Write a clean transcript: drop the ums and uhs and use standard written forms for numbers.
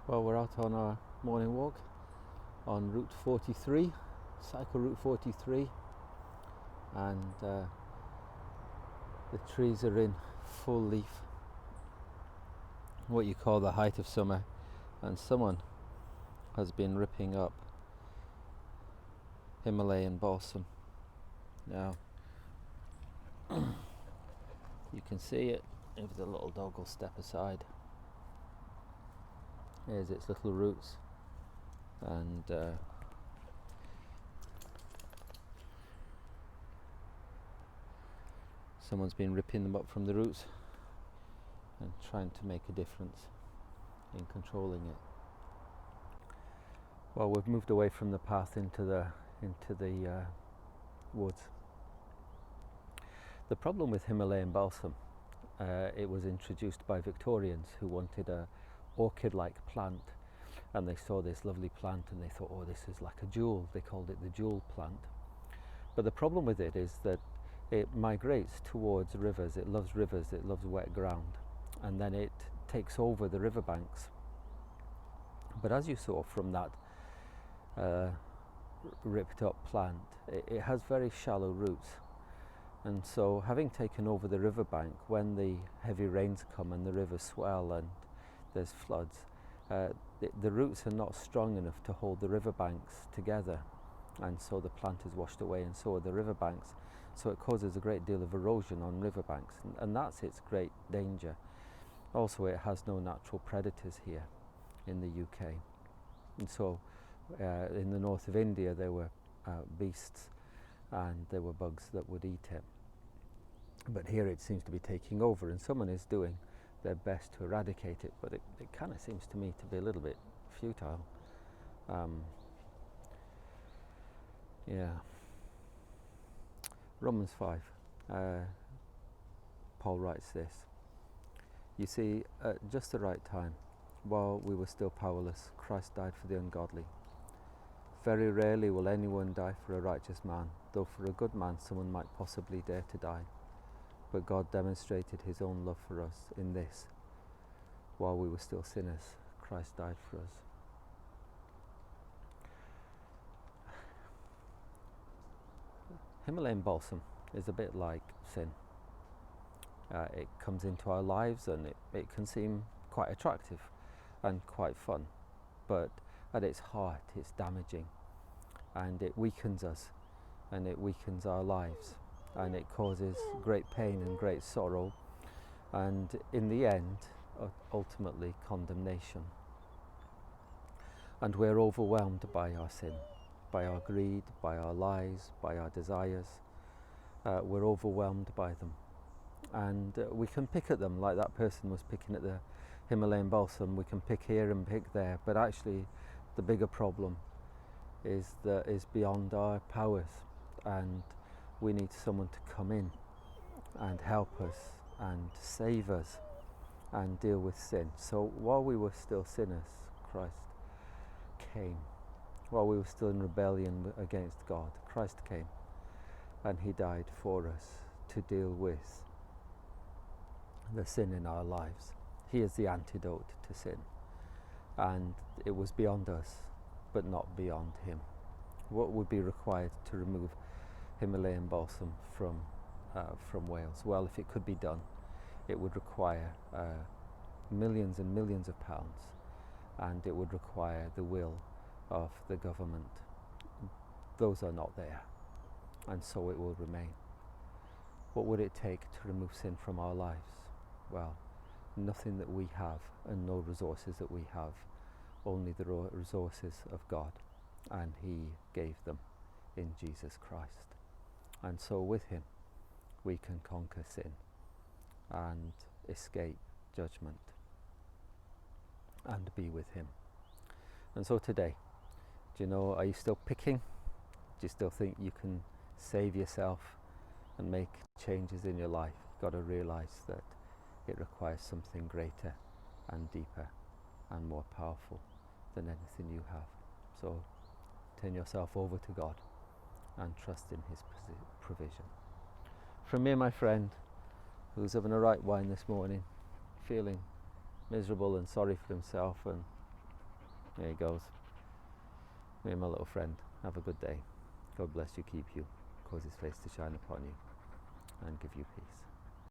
Well, we're out on our morning walk on Route 43, Cycle Route 43, and the trees are in full leaf, what you call the height of summer, and someone has been ripping up Himalayan balsam. Now, you can see it if the little dog will step aside. Here's its little roots, and someone's been ripping them up from the roots and trying to make a difference in controlling it. Well, we've moved away from the path into the woods. The problem with Himalayan balsam, it was introduced by Victorians who wanted a orchid-like plant, and they saw this lovely plant and they thought, oh, this is like a jewel. They called it the jewel plant. But the problem with it is that it migrates towards rivers, it loves wet ground, and then it takes over the riverbanks. But as you saw from that ripped up plant, it has very shallow roots, and so having taken over the riverbank, when the heavy rains come and the rivers swell and there's floods, the roots are not strong enough to hold the riverbanks together, and so the plant is washed away, and so are the riverbanks. So it causes a great deal of erosion on riverbanks, and that's its great danger. Also, it has no natural predators here in the UK, and so in the north of India there were beasts and there were bugs that would eat it, but here it seems to be taking over, and someone is doing their best to eradicate it, but it kind of seems to me to be a little bit futile. Romans 5, Paul writes this: you see, at just the right time, while we were still powerless, Christ died for the ungodly. Very rarely will anyone die for a righteous man, though for a good man someone might possibly dare to die. But God demonstrated his own love for us in this: while we were still sinners, Christ died for us. Himalayan balsam is a bit like sin. It comes into our lives and it can seem quite attractive and quite fun, but at its heart it's damaging, and it weakens us and it weakens our lives, and it causes great pain and great sorrow, and in the end ultimately condemnation. And we're overwhelmed by our sin, by our greed, by our lies, by our desires. We're overwhelmed by them, and we can pick at them like that person was picking at the Himalayan balsam. We can pick here and pick there, but actually the bigger problem is beyond our powers, and we need someone to come in and help us and save us and deal with sin. So while we were still sinners, Christ came. While we were still in rebellion against God, Christ came and he died for us to deal with the sin in our lives. He is the antidote to sin, and it was beyond us but not beyond him. What would be required to remove Himalayan balsam from Wales? Well, if it could be done, it would require millions and millions of pounds, and it would require the will of the government. Those are not there, and so it will remain. What would it take to remove sin from our lives? Well, nothing that we have and no resources that we have, only the resources of God, and he gave them in Jesus Christ. And so with him we can conquer sin and escape judgment and be with him. And so today, do you know, are you still picking? Do you still think you can save yourself and make changes in your life? You've got to realize that it requires something greater and deeper and more powerful than anything you have. So turn yourself over to God and trust in his provision. From me, my friend, who's having a right wine this morning, feeling miserable and sorry for himself and There he goes. Me and my little friend. Have a good day. God bless you, keep you, cause his face to shine upon you, and give you peace.